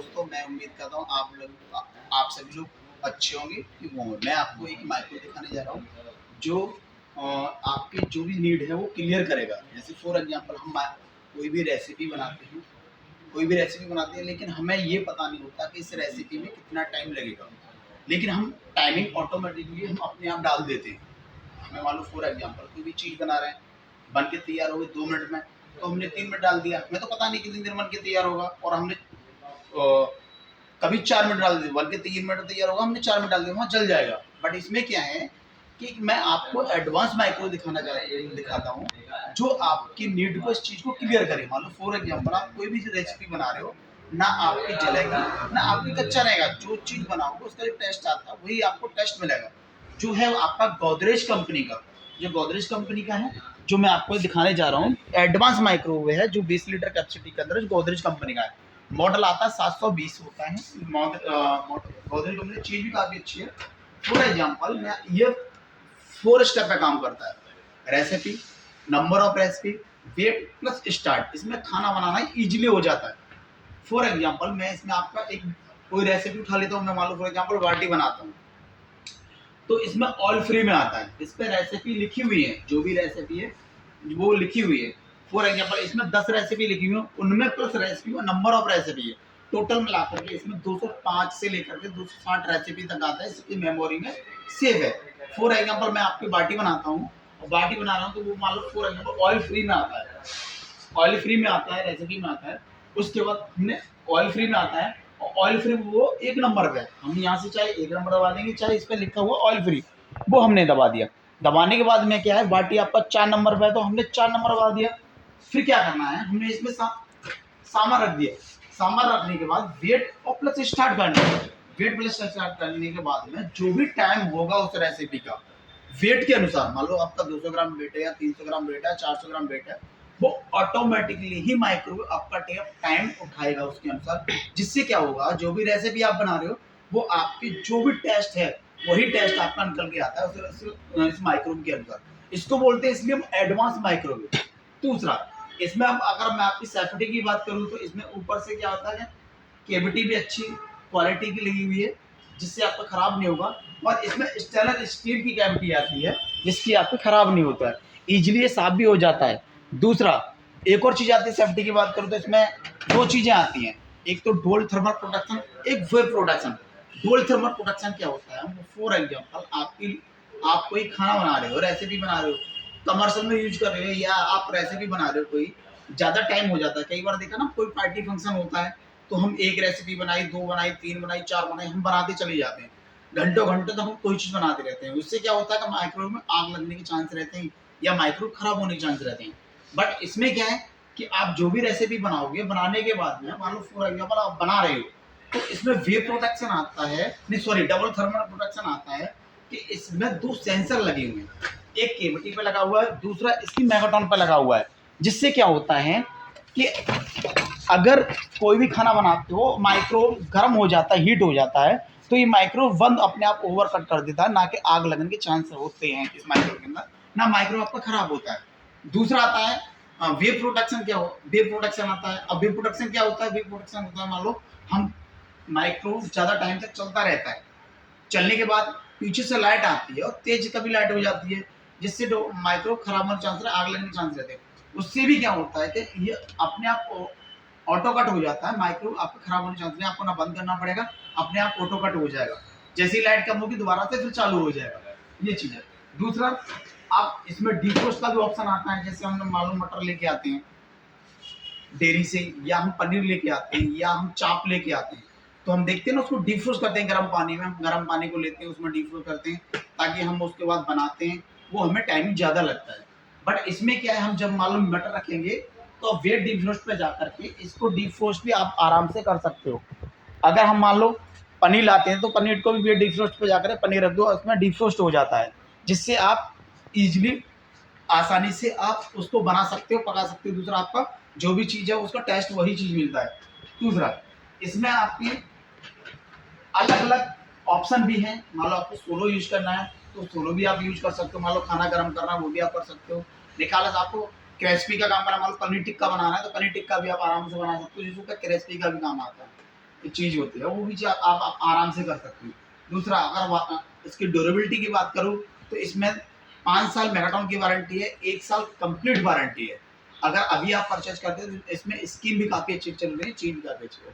दोस्तों, मैं उम्मीद करता हूँ आप सभी लोग अच्छे होंगे ठीक होंगे। मैं आपको एक माइक्रो दिखाने जा रहा हूँ जो आपकी जो भी नीड है वो क्लियर करेगा। जैसे फॉर एग्जांपल हम कोई भी रेसिपी बनाते हैं लेकिन हमें ये पता नहीं होता कि इस रेसिपी में कितना टाइम लगेगा, लेकिन हम टाइमिंग ऑटोमेटिकली हम अपने आप डाल देते हैं। हमें मालूम फॉर एग्जांपल कोई भी चीज़ बना रहे हैं, बन के तैयार हो गई 2 मिनट में, तो हमने 3 मिनट डाल दिया। हमें तो पता नहीं कितनी देर बन के तैयार होगा, और हमने कभी 4 मिनट डाल दिए, बल्कि 3 मिनट तैयार होगा, हमने 4 मिनट डाल दिया, वहाँ जल जाएगा। बट इसमें क्या है कि मैं आपको एडवांस माइक्रो दिखाता हूँ जो आपकी नीड को, इस चीज़ को क्लियर करे। मान लो फॉर एग्जाम्पल आप कोई भी रेसिपी बना रहे हो, ना आपकी जलेगी ना आपकी कच्चा रहेगा। जो चीज़ बनाओगे उसका जो टेस्ट आता है वही आपको टेस्ट मिलेगा। जो है आपका गोदरेज कंपनी का, जो गोदरेज कंपनी का है, जो मैं आपको दिखाने जा रहा हूँ, एडवांस माइक्रोवेव है जो 20 लीटर कैपेसिटी के अंदर गोदरेज कंपनी का है। मॉडल आता है 720 होता है। गोदरेज कंपनी चीज़ भी काफ़ी अच्छी है। फॉर एग्जाम्पल मैं ये 4 स्टेप पे काम करता है। Recipe, number of recipe, weight plus start. इसमें खाना बनाना इजीली हो जाता है। फॉर एग्जाम्पल मैं इसमें आपका एक कोई रेसिपी उठा लेता हूँ। मैं मान लो फॉर एग्जाम्पल बाटी बनाता हूँ, तो इसमें ऑयल फ्री में आता है। इस पर रेसिपी लिखी हुई है, जो भी रेसिपी है वो लिखी हुई है। फॉर एग्जाम्पल इसमें 10 रेसिपी लिखी हुई है, उनमें प्लस रेसिपी और नंबर ऑफ रेसिपी है। टोटल मिलाकर के इसमें 205 से लेकर के 260 रेसिपी तक आता है। इसकी मेमोरी में सेव है। फॉर एग्जाम्पल मैं आपकी बाटी बनाता हूँ, और बाटी बना रहा हूँ, तो वो मान लो फॉर एग्जाम्पल ऑयल फ्री में आता है। ऑयल फ्री में आता है, रेसिपी में आता है। उसके बाद हमने ऑयल फ्री में आता है, और ऑयल फ्री वो 1 नंबर पे, हम यहाँ से चाहे 1 नंबर दबा देंगे, चाहे इस पर लिखा हुआ ऑयल फ्री, वो हमने दबा दिया। दबाने के बाद में क्या है, बाटी आपका 4 नंबर पे है, तो हमने 4 नंबर दबा दिया। फिर क्या करना है, हमने इसमें सामान रख दिया। सामान रखने के बाद वेट और प्लस स्टार्ट करना है। वेट प्लस स्टार्ट करने के बाद में जो भी टाइम होगा उस रेसिपी का, वेट के अनुसार, मान लो आपका 200 ग्राम वेट है या 300 ग्राम वेट है, 400 ग्राम वेट है, वो ऑटोमेटिकली ही माइक्रोवेव आपका टाइम उठाएगा उसके अनुसार। जिससे क्या होगा, जो भी रेसिपी आप बना रहे हो वो आपकी जो भी टेस्ट है वही टेस्ट आपका निकल के आता है इस माइक्रोवेव के अनुसार। इसको बोलते हैं इसलिए हम एडवांस माइक्रोवेव। दूसरा, इसमें अब अगर मैं आपकी सेफ्टी की बात करूँ, तो इसमें ऊपर से क्या होता है, केविटी भी अच्छी क्वालिटी की लगी हुई है, जिससे आपका खराब नहीं होगा। और इसमें स्टेनलेस स्टील की कैविटी आती है, जिसकी आपको खराब नहीं होता है, इजीली ये साफ भी हो जाता है। दूसरा, एक और चीज़ आती है सेफ्टी की बात करूँ तो इसमें 2 चीज़ें आती हैं। एक तो डुअल थर्मल प्रोटेक्शन, एक web protection. Dual thermal protection क्या होता है, फॉर एग्जाम्पल आप कोई खाना बना रहे हो, रेसिपी बना रहे हो, कमर्शियल में यूज कर रहे हो, या आप रेसिपी बना रहे हो, कोई ज़्यादा टाइम हो जाता है। कई बार देखा ना, कोई पार्टी फंक्शन होता है, तो हम एक रेसिपी बनाई, 2 बनाई, 3 बनाई, 4 बनाई, हम बनाते चले जाते हैं। घंटों घंटों तक हम कोई चीज़ बनाते रहते हैं। उससे क्या होता है कि माइक्रोवेव में आग लगने के चांस रहते हैं, या माइक्रोवेव खराब होने के चांस रहते हैं। बट इसमें क्या है कि आप जो भी रेसिपी बनाओगे, बनाने के बाद में मान लो फॉर एग्जाम्पल आप बना रहे हो, तो इसमें वेव प्रोटेक्शन आता है, नहीं सॉरी, डबल थर्मल प्रोटेक्शन आता है। कि इसमें 2 सेंसर लगे हुए हैं, एक केविटी पे लगा हुआ है, दूसरा इसकी मेगाटॉन पे लगा हुआ है। जिससे क्या होता है कि अगर कोई भी खाना बनाते हो, माइक्रोवेव गर्म हो जाता है, हीट हो जाता है, तो ये माइक्रोवेव बंद अपने आप ओवर कट कर देता है, ना कि आग लगने के चांस होते हैं इस माइक्रोवेव के अंदर, ना माइक्रोवेव आपका खराब होता है। दूसरा आता है वेव प्रोटेक्शन। क्या हो, वेव प्रोटेक्शन आता है। अब वेव प्रोटेक्शन क्या होता है, वेव प्रोटेक्शन होता है, मान लो हम माइक्रोवेव ज़्यादा टाइम तक चलता रहता है, चलने के बाद पीछे से लाइट आती है और तेज कभी लाइट हो जाती है, जिससे माइक्रोवेव खराब होने के चांस, आग लगने के चांस रहते हैं। उससे भी क्या होता है कि ये अपने आप ऑटो कट हो जाता है। माइक्रोवेव आपका खराब होने के चांस नहीं, आपको ना बंद करना पड़ेगा, अपने आप ऑटो कट हो जाएगा। जैसे ही लाइट कम होगी दोबारा से फिर चालू हो जाएगा, ये चीज़ है। दूसरा, आप इसमें डिफ्रोस्ट का भी ऑप्शन आता है। जैसे हम मालूम मटर लेके आते हैं डेयरी से, या हम पनीर लेके आते हैं, या हम चाप लेके आते हैं, तो हम देखते हैं ना, उसको डिफ्रोस्ट करते हैं गर्म पानी में। हम गर्म पानी को लेते हैं, उसमें डिफ्रोस्ट करते हैं, ताकि हम उसके बाद बनाते हैं, वो हमें टाइम ज़्यादा लगता है। बट इसमें क्या है, हम जब मालूम मटर रखेंगे, तो वेट डिफ्रोस्ट पे जाकर के इसको डिफ्रोस्ट भी आप आराम से कर सकते हो। अगर हम मान लो पनीर लाते हैं, तो पनीर को भी वेट डिफ्रोस्ट पे जाकर पनीर रख दो, उसमें डिफ्रोस्ट हो जाता है, जिससे आप इजीली आसानी से आप उसको बना सकते हो, पका सकते हो। दूसरा, आपका जो भी चीज़ है उसका टेस्ट वही चीज़ मिलता है। दूसरा, इसमें आपके अलग अलग ऑप्शन भी हैं। मान लो आपको सोलो यूज करना है, तो सोलो भी आप यूज कर सकते हो। मान लो खाना गर्म करना है, वो भी आप कर सकते हो। निकाला आपको क्रेस्पी का काम करना, मान लो पनीर टिक्का बनाना है, तो पनीर टिक्का भी आप आराम से बना सकते हो, जिसका क्रेस्पी का भी काम आता है। चीज़ होती है, वो भी चीज़ आप आराम से कर सकते हो। दूसरा, अगर इसकी ड्यूरेबिलिटी की बात करूँ तो इसमें 5 साल मैराथन की वारंटी है, 1 साल कंप्लीट वारंटी है। अगर अभी आप परचेज़ करते हो तो इसमें स्कीम भी काफ़ी अच्छी चल रही है, चीज़ भी काफ़ी अच्छी है।